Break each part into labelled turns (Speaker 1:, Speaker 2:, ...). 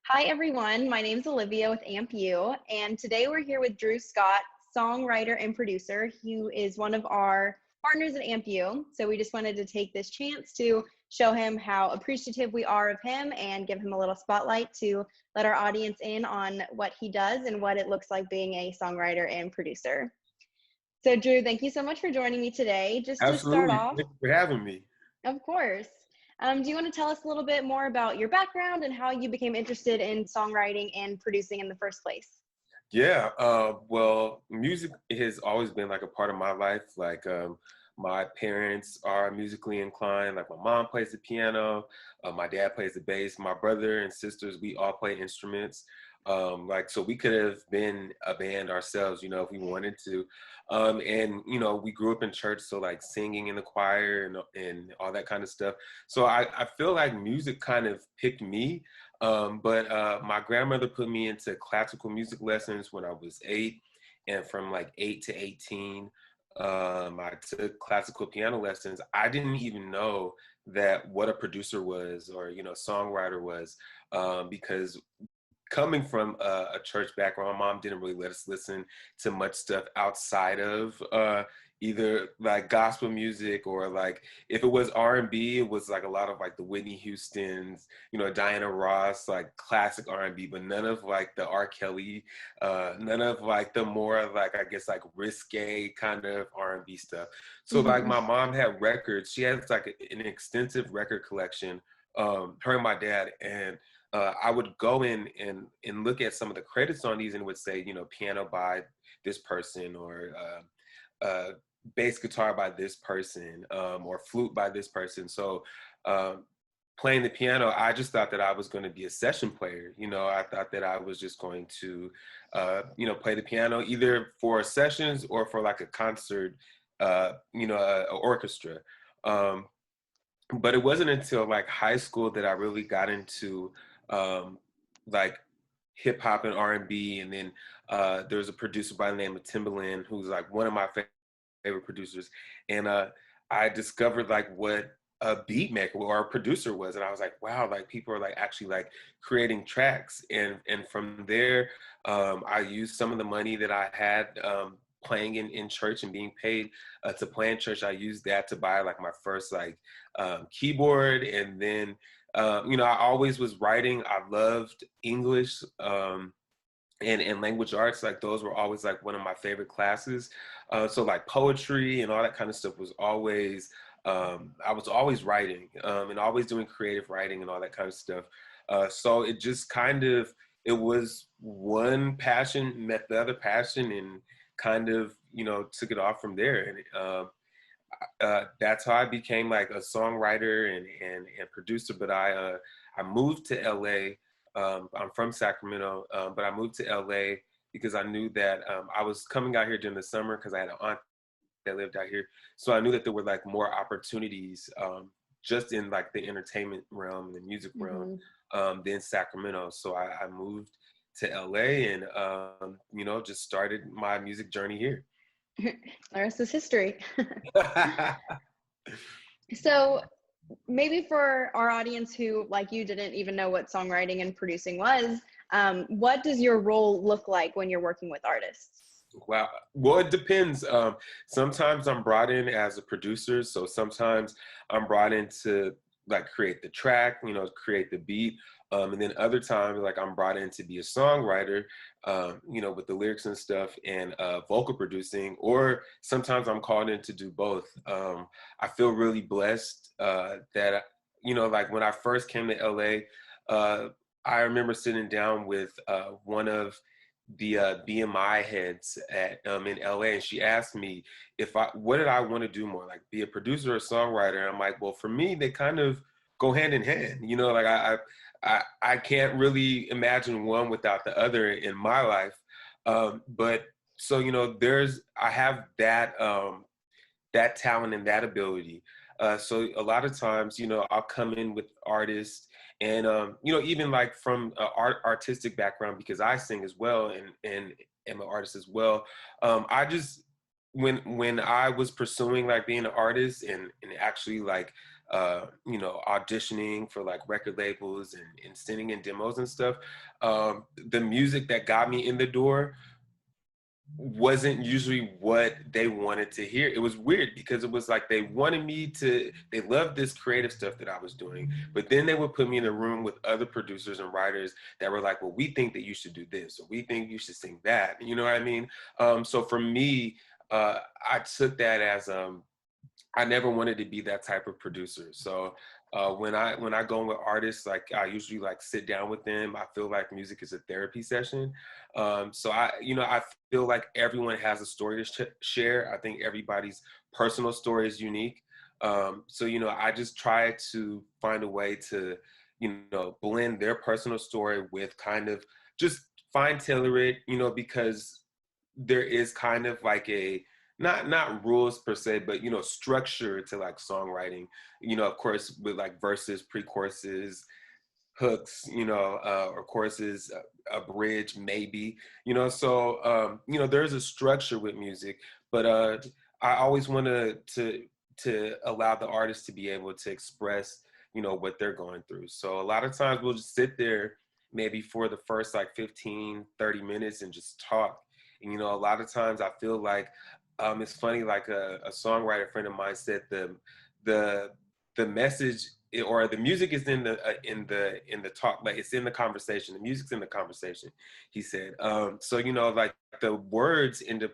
Speaker 1: Hi, everyone. My name's Olivia with AmpU, and today we're here with Drew Scott, songwriter and producer, who is one of our partners at AmpU. So we just wanted to take this chance to show him how appreciative we are of him and give him a little spotlight to let our audience in on what he does and what it looks like being a songwriter and producer. So Drew, thank you so much for joining me today. Just to start
Speaker 2: Absolutely.
Speaker 1: off,
Speaker 2: Thank you for having me.
Speaker 1: of course. Do you want to tell us a little bit more about your background and how you became interested in songwriting and producing in the first place?
Speaker 2: Yeah, well, music has always been like a part of my life. My parents are musically inclined. Like my mom plays the piano, my dad plays the bass. My brother and sisters, we all play instruments. So we could have been a band ourselves, if we wanted to. We grew up in church, so like singing in the choir and all that kind of stuff. So I feel like music kind of picked me. But my grandmother put me into classical music lessons when I was 8, and from like 8 to 18, I took classical piano lessons. I didn't even know that what a producer was or songwriter was, because coming from a church background, my mom didn't really let us listen to much stuff outside of either like gospel music, or like if it was R&B, it was like a lot of like the Whitney Houstons, Diana Ross, like classic R&B, but none of like the R. Kelly, none of like the more like, I guess, like risque kind of R&B stuff. So like
Speaker 1: Mhm.
Speaker 2: my mom had records. She has like an extensive record collection, her and my dad. And I would go in and look at some of the credits on these, and would say, piano by this person, or bass guitar by this person, or flute by this person. So um, playing the piano, I just thought that I was going to be a session player. I thought that I was just going to, play the piano either for sessions or for like a concert, a orchestra. Um, but it wasn't until like high school that I really got into um, like hip hop and R&B. And then there was a producer by the name of Timbaland, who's like one of my favorite producers. And I discovered like what a beat maker or a producer was. And I was like, wow, like people are like actually like creating tracks. And from there, I used some of the money that I had playing in church and being paid to play in church. I used that to buy like my first like keyboard. And then I always was writing. I loved English and language arts. Like those were always like one of my favorite classes. So like poetry and all that kind of stuff was always, I was always writing, and always doing creative writing and all that kind of stuff. So it just kind of, it was one passion met the other passion, and kind of, took it off from there. And that's how I became like a songwriter and producer. But I moved to LA. I'm from Sacramento, but I moved to LA because I knew that I was coming out here during the summer because I had an aunt that lived out here. So I knew that there were like more opportunities just in like the entertainment realm, the music realm,
Speaker 1: Mhm.
Speaker 2: than Sacramento. So I moved to LA and just started my music journey here.
Speaker 1: The rest is history. So maybe for our audience who, like you, didn't even know what songwriting and producing was, what does your role look like when you're working with artists?
Speaker 2: Wow. Well, it depends. Sometimes I'm brought in as a producer. So sometimes I'm brought in to like create the track, create the beat. And then other times, like I'm brought in to be a songwriter, with the lyrics and stuff, and vocal producing. Or sometimes I'm called in to do both. I feel really blessed that, like when I first came to LA, I remember sitting down with one of the BMI heads at in LA, and she asked me what did I want to do more, like be a producer or a songwriter. And I'm like, well, for me, they kind of go hand in hand. Like I can't really imagine one without the other in my life. But so I have that talent and that ability. So a lot of times, I'll come in with artists, and even like from an artistic background, because I sing as well and am an artist as well. I just when I was pursuing like being an artist and actually like auditioning for like record labels and sending in demos and stuff, the music that got me in the door wasn't usually what they wanted to hear. It was weird because it was like they loved this creative stuff that I was doing, but then they would put me in a room with other producers and writers that were like, well, we think that you should do this, or we think you should sing that. You know what I mean? So for me, I took that as I never wanted to be that type of producer. So when I go in with artists, like I usually like sit down with them. I feel like music is a therapy session. So I feel like everyone has a story to share. I think everybody's personal story is unique. So I just try to find a way to blend their personal story with kind of just fine tailor it. Because there is kind of like a not rules per se, but structure to like songwriting. Of course, with like verses, pre-choruses, hooks, or choruses, a bridge, maybe. There's a structure with music, but I always want to allow the artist to be able to express what they're going through. So a lot of times we'll just sit there maybe for the first like 15-30 minutes and just talk. And a lot of times I feel like it's funny, like a songwriter friend of mine said the message or the music is in the talk, like it's in the conversation. The music's in the conversation, he said. So like the words end up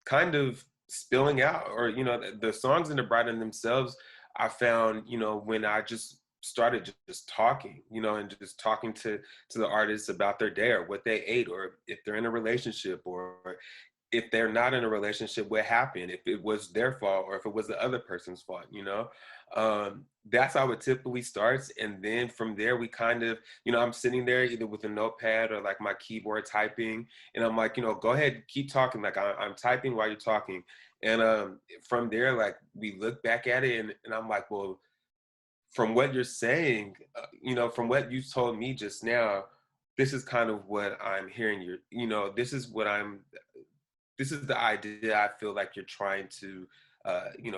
Speaker 2: kind of spilling out, or the songs end up writing themselves. I found when I just started just talking, and just talking to the artists about their day or what they ate, or if they're in a relationship, or if they're not in a relationship, what happened, if it was their fault or if it was the other person's fault. That's how it typically starts. And then from there, we kind of, I'm sitting there either with a notepad or like my keyboard typing. And I'm like, go ahead, keep talking. Like I'm typing while you're talking. And from there, like we look back at it and I'm like, well, from what you're saying, from what you told me just now, this is kind of what I'm hearing. This is the idea I feel like you're trying to,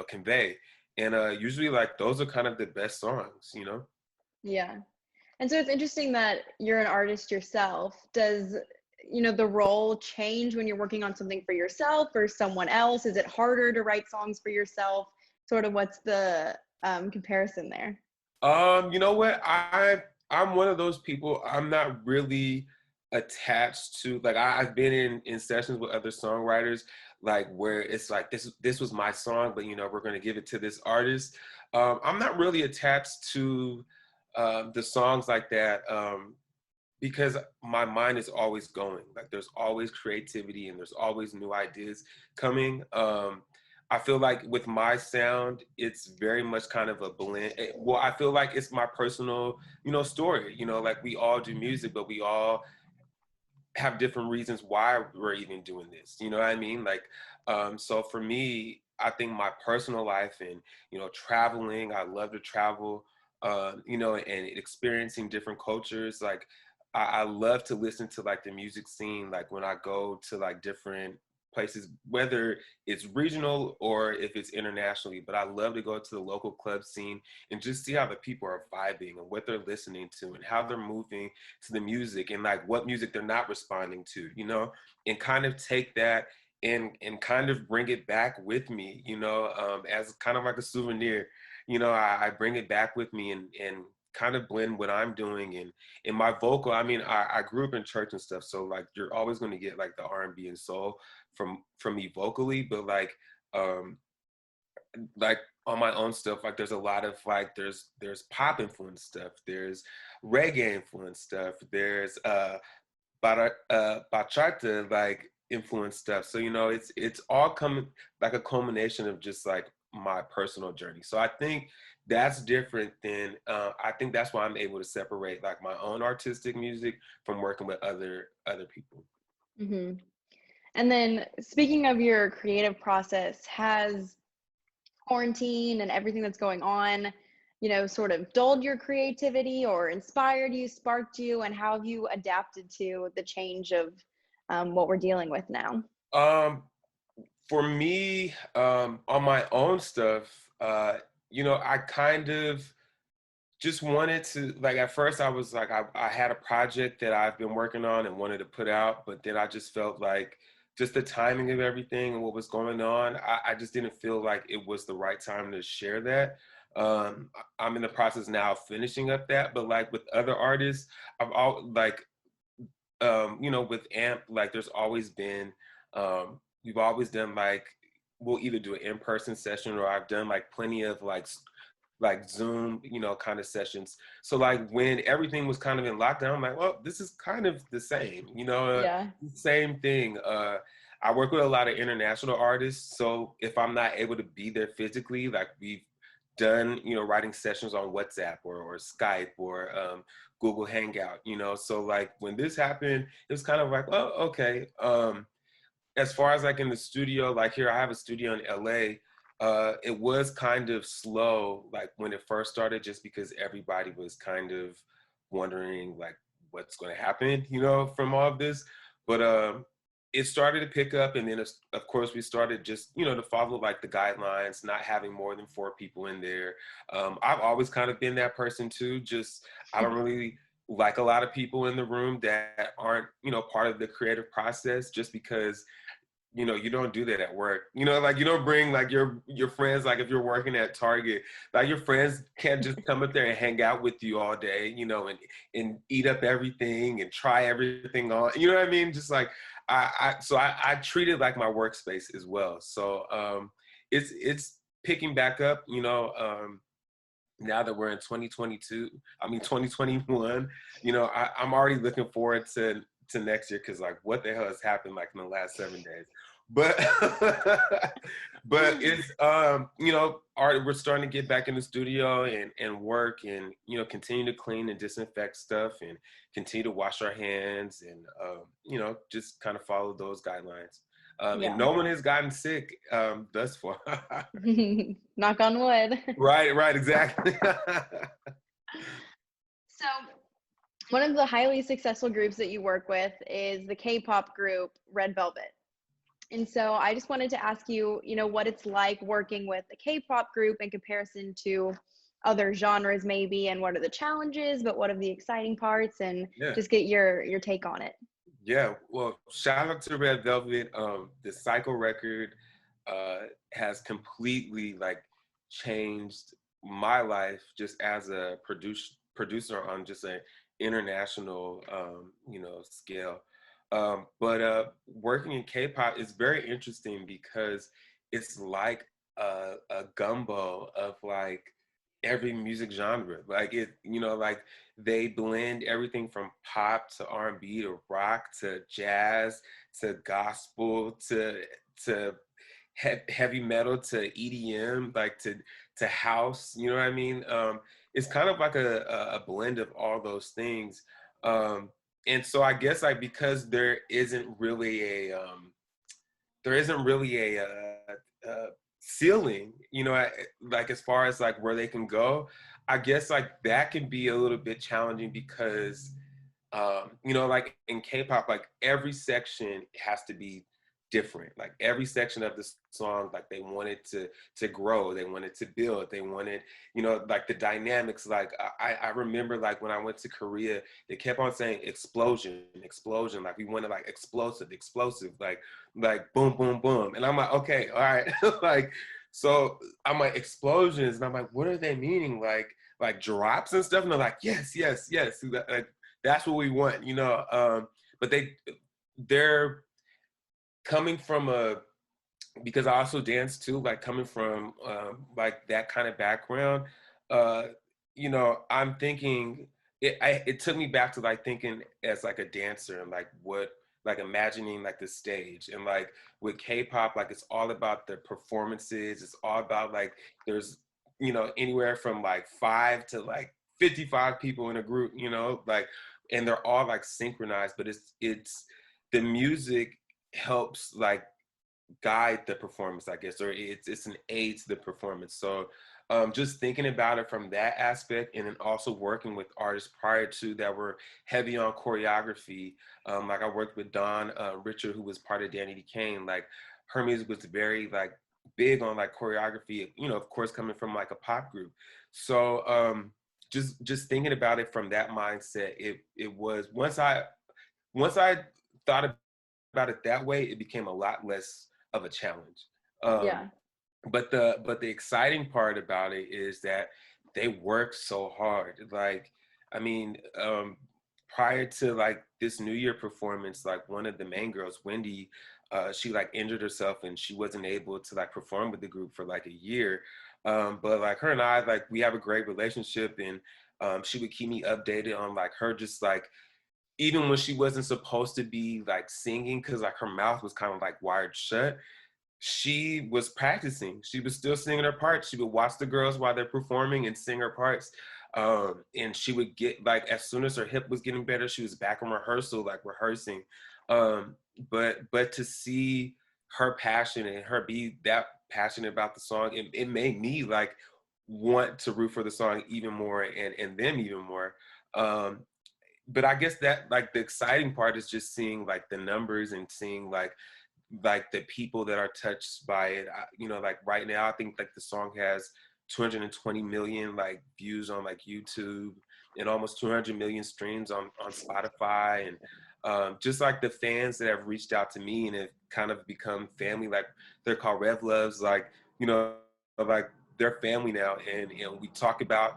Speaker 2: convey. And usually like those are kind of the best songs.
Speaker 1: Yeah. And so it's interesting that you're an artist yourself. Does, the role change when you're working on something for yourself or someone else? Is it harder to write songs for yourself? Sort of what's the comparison there?
Speaker 2: You know what? I'm one of those people. I'm not really attached to like I've been in sessions with other songwriters like where it's like this was my song, but we're gonna give it to this artist. I'm not really attached to the songs like that. Because my mind is always going. Like there's always creativity and there's always new ideas coming. I feel like with my sound, it's very much kind of a blend. Well, I feel like it's my personal, story. Like we all do music, but we all have different reasons why we're even doing this. You know what I mean? Like, so for me, I think my personal life and, traveling, I love to travel, and experiencing different cultures. Like, I love to listen to like the music scene, like when I go to like different places, whether it's regional or if it's internationally, but I love to go to the local club scene and just see how the people are vibing and what they're listening to and how they're moving to the music and like what music they're not responding to, and kind of take that and kind of bring it back with me, as kind of like a souvenir. I bring it back with me and kind of blend what I'm doing and in my vocal. I mean, I grew up in church and stuff, so like you're always going to get like the R&B and soul from me vocally, but um like on my own stuff, like there's a lot of like there's pop influence stuff, there's reggae influence stuff, there's bachata like influence stuff. So it's all coming like a culmination of just like my personal journey. So I think that's different than I think that's why I'm able to separate like my own artistic music from working with other people.
Speaker 1: Hmm. And then speaking of your creative process, has quarantine and everything that's going on, sort of dulled your creativity or inspired you, sparked you, and how have you adapted to the change of what we're dealing with now?
Speaker 2: Um, For me, on my own stuff, I kind of just wanted to, like, at first I was like, I had a project that I've been working on and wanted to put out, but then I just felt like just the timing of everything and what was going on, I just didn't feel like it was the right time to share that. I'm in the process now of finishing up that, but like with other artists, I've all like, with AMP, like there's always been, we've always done like, we'll either do an in-person session or I've done like plenty of like Zoom, kind of sessions. So like when everything was kind of in lockdown, I'm like, well, this is kind of the same,
Speaker 1: Yeah.
Speaker 2: same thing. I work with a lot of international artists. So if I'm not able to be there physically, like we've done, writing sessions on WhatsApp or Skype or Google Hangout, so like when this happened, it was kind of like, oh, okay. As far as like in the studio, like here, I have a studio in LA. It was kind of slow, like when it first started, just because everybody was kind of wondering like what's going to happen, from all of this. But it started to pick up, and then of course we started just to follow like the guidelines, not having more than 4 people in there. I've always kind of been that person too. Just I don't really like a lot of people in the room that aren't part of the creative process, just because you don't do that at work. Like you don't bring like your friends, like if you're working at Target, like your friends can't just come up there and hang out with you all day, and eat up everything and try everything on. You know what I mean? Just like I treat it like my workspace as well. So it's picking back up, now that we're in 2021, I'm already looking forward to next year, because like what the hell has happened like in the last 7 days. But but it's art, we're starting to get back in the studio and work and continue to clean and disinfect stuff and continue to wash our hands and just kind of follow those guidelines. And
Speaker 1: Yeah.
Speaker 2: no one has gotten sick thus far.
Speaker 1: Knock on wood.
Speaker 2: Right, exactly.
Speaker 1: So, one of the highly successful groups that you work with is the K-pop group Red Velvet. And so I just wanted to ask you, what it's like working with a K-pop group in comparison to other genres maybe, and what are the challenges, but what are the exciting parts, and
Speaker 2: Yeah.
Speaker 1: just get your take on it.
Speaker 2: Yeah, well, shout out to Red Velvet. The Cycle record has completely like changed my life just as a producer on just an international scale. But working in K-pop is very interesting because it's like a gumbo of like every music genre. Like like they blend everything from pop to R&B to rock to jazz to gospel to heavy metal to EDM, like to house. You know what I mean? It's kind of like a blend of all those things. And so I guess like because there isn't really a ceiling, like as far as like where they can go. I guess like that can be a little bit challenging because, like in K-pop, like every section has to be different. Like every section of the song, like they wanted to grow, they wanted to build, they wanted, like the dynamics. Like I remember like when I went to Korea, they kept on saying explosion, explosion. Like we wanted like explosive, explosive, like boom, boom, boom. And I'm like, okay, all right, like. So I'm like explosions, and I'm like, what are they meaning? Like drops and stuff? And they're like, yes, yes, yes. Like, that's what we want, but they're coming from because I also dance too, like coming from like that kind of background, uh, I'm thinking it took me back to like thinking as like a dancer and like like imagining like the stage. And like with K-pop, like it's all about the performances. It's all about like there's anywhere from like 5 to like 55 people in a group, like, and they're all like synchronized, but it's the music helps like guide the performance, I guess, or it's an aid to the performance. So just thinking about it from that aspect, and then also working with artists prior to that were heavy on choreography. Like I worked with Dawn Richard, who was part of Danny D. Kane. Like her music was very like big on like choreography, you know, of course coming from like a pop group. So just thinking about it from that mindset, it was once I thought about it that way, it became a lot less of a challenge. Um,
Speaker 1: Yeah.
Speaker 2: but the exciting part about it is that they work so hard. Like, I mean, prior to like this New Year performance, like one of the main girls, Wendy, she like injured herself and she wasn't able to like perform with the group for like a year. But like her and I, like we have a great relationship, and she would keep me updated on like her just like even when she wasn't supposed to be like singing because like her mouth was kind of like wired shut, she was practicing. She was still singing her parts. She would watch the girls while they're performing and sing her parts. And she would get like as soon as her hip was getting better, she was back in rehearsal, like rehearsing. Um, but to see her passion and her be that passionate about the song, it made me like want to root for the song even more and them even more. But I guess that like the exciting part is just seeing like the numbers and seeing like the people that are touched by it. You know, like right now, I think like the song has 220 million like views on like YouTube and almost 200 million streams on Spotify. And just like the fans that have reached out to me and have kind of become family, like they're called Rev Loves, like, you know, like they're family now. And we talk about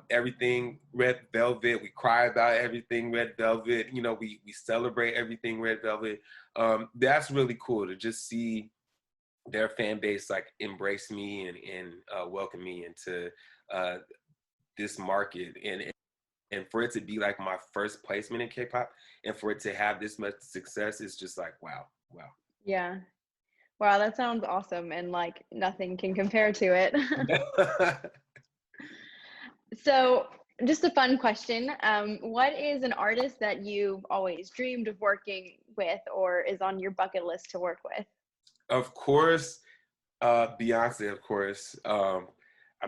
Speaker 2: everything Red Velvet. We cry about everything Red Velvet. You know, we celebrate everything Red Velvet. That's really cool to just see their fan base like embrace me and welcome me into uh, this market, and for it to be like my first placement in K-pop and for it to have this much success is just like wow, wow.
Speaker 1: Yeah. Wow, that sounds awesome, and like nothing can compare to it. So, just a fun question. What is an artist that you've always dreamed of working with or is on your bucket list to work with?
Speaker 2: Of course, Beyonce, of course. I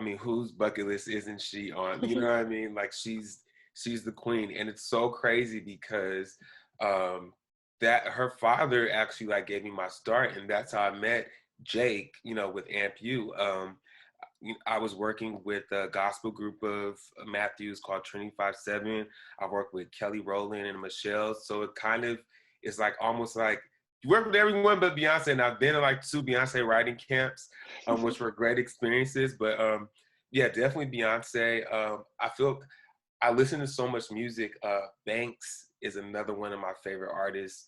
Speaker 2: mean, whose bucket list isn't she on? You know what I mean? Like she's the queen, and it's so crazy because um, that her father actually like gave me my start, and that's how I met Jake. You know, with Amp U. I was working with a gospel group of Matthews called Trinity 5-7. I worked with Kelly Rowland and Michelle, so it kind of is like almost like you work with everyone but Beyonce, and I've been in like 2 Beyonce writing camps, which were great experiences. But yeah, definitely Beyonce. I feel I listen to so much music. Banks is another one of my favorite artists.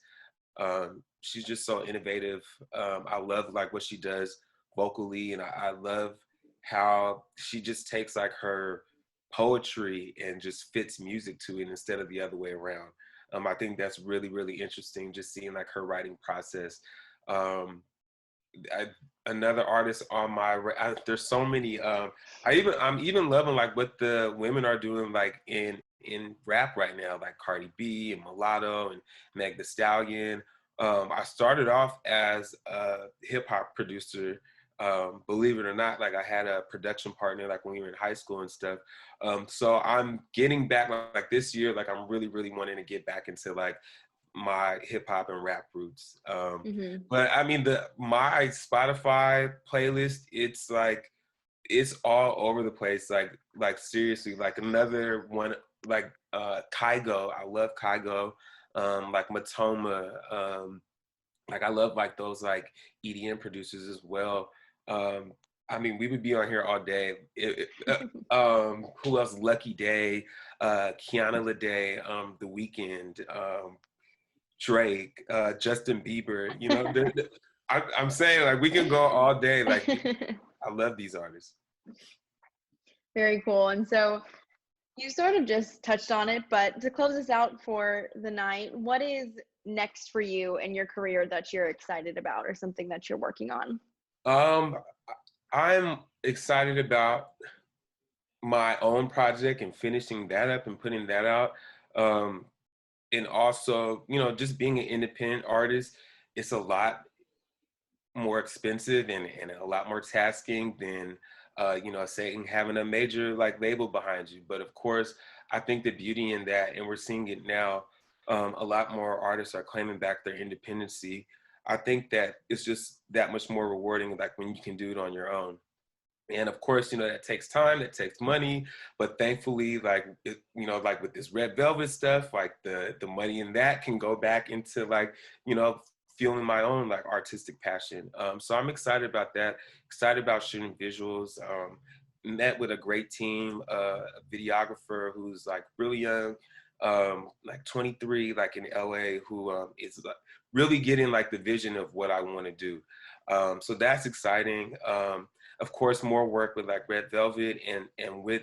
Speaker 2: She's just so innovative. I love like what she does vocally, and I love how she just takes like her poetry and just fits music to it instead of the other way around. I think that's really, really interesting, just seeing like her writing process. Um, Another artist on my, there's so many. I'm even loving like what the women are doing like in rap right now, like Cardi B and Mulatto and Meg Thee Stallion. I started off as a hip hop producer. Believe it or not, like I had a production partner like when we were in high school and stuff. So I'm getting back like this year, like I'm really, really wanting to get back into like my hip hop and rap roots.
Speaker 1: Hmm.
Speaker 2: But I mean, my Spotify playlist, it's like it's all over the place. Like seriously, like another one, like Kygo. I love Kygo. Like Matoma. Like I love like those like EDM producers as well. Um, I mean, we would be on here all day. Who else? Lucky Day, Kiana Lede, The Weeknd, Drake, Justin Bieber. You know, I'm saying like we can go all day. Like I love these artists.
Speaker 1: Very cool. And so you sort of just touched on it, but to close us out for the night, what is next for you in your career that you're excited about or something that you're working on?
Speaker 2: Um, I'm excited about my own project and finishing that up and putting that out. Um, and also, you know, just being an independent artist, it's a lot more expensive and a lot more tasking than you know, saying having a major like label behind you. But of course, I think the beauty in that, and we're seeing it now, a lot more artists are claiming back their independency. I think that it's just that much more rewarding, like when you can do it on your own. And of course, that takes time, it takes money, but thankfully, like, like with this Red Velvet stuff, like the money in that can go back into like, fueling my own like artistic passion. So I'm excited about that, excited about shooting visuals. Met with a great team, a videographer who's like really young, like 23, like in LA, who is really getting like the vision of what I want to do. So that's exciting. Of course, more work with like Red Velvet, and with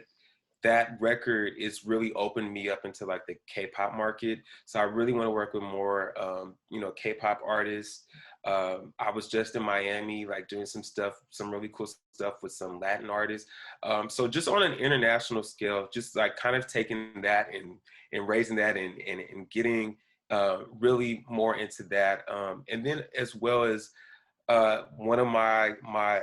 Speaker 2: that record, it's really opened me up into like the K-pop market. So I really want to work with more, K-pop artists. I was just in Miami, like doing some stuff, some really cool stuff with some Latin artists. So just on an international scale, just like kind of taking that and raising that and getting really more into that. And then as well as one of my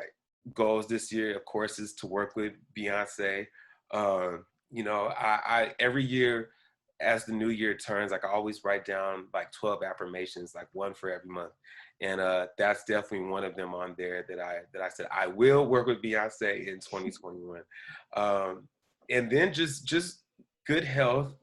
Speaker 2: goals this year, of course, is to work with Beyonce. I every year as the new year turns, like I always write down like 12 affirmations, like one for every month. And that's definitely one of them on there that I said I will work with Beyonce in 2021. And then just good health,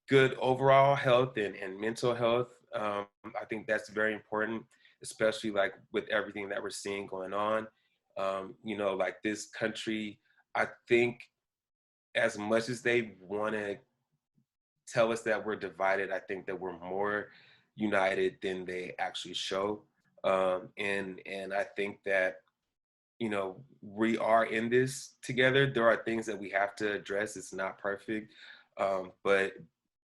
Speaker 2: good overall health and mental health. I think that's very important, especially like with everything that we're seeing going on. Like this country, I think as much as they want to tell us that we're divided, I think that we're more united than they actually show. And I think that, we are in this together. There are things that we have to address. It's not perfect, but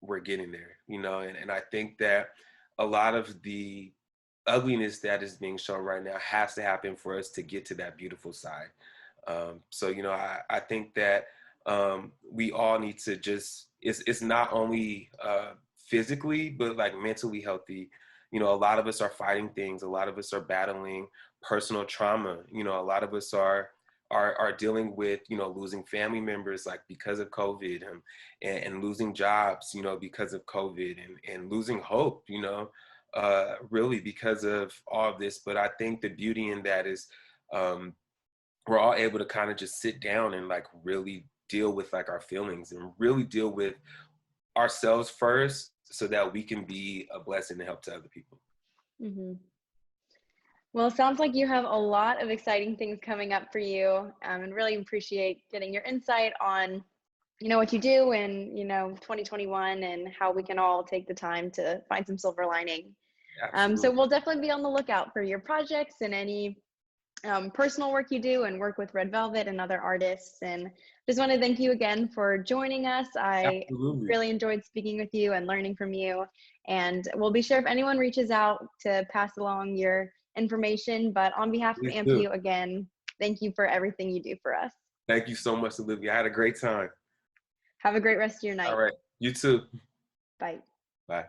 Speaker 2: we're getting there, and I think that a lot of the ugliness that is being shown right now has to happen for us to get to that beautiful side. So, I think that we all need to just, it's not only physically, but like mentally healthy. A lot of us are fighting things. A lot of us are battling personal trauma. A lot of us are dealing with, losing family members, like because of COVID, and losing jobs, because of COVID, and losing hope, really because of all of this. But I think the beauty in that is we're all able to kind of just sit down and like really deal with like our feelings and really deal with ourselves first so that we can be a blessing to help to other people.
Speaker 1: Mm-hmm. Well, it sounds like you have a lot of exciting things coming up for you, and really appreciate getting your insight on, what you do in, 2021, and how we can all take the time to find some silver lining. So
Speaker 2: Absolutely.
Speaker 1: we'll definitely be on the lookout for your projects and any personal work you do and work with Red Velvet and other artists. And just want to thank you again for joining us. I
Speaker 2: Absolutely.
Speaker 1: really enjoyed speaking with you and learning from you. And we'll be sure if anyone reaches out to pass along your information. But on behalf of
Speaker 2: Please do.
Speaker 1: AMPU, again, thank you for everything you do for us.
Speaker 2: Thank you so much, Olivia. I had a great time.
Speaker 1: Have a great rest of your
Speaker 2: All
Speaker 1: night.
Speaker 2: right. You too.
Speaker 1: Bye.
Speaker 2: Bye.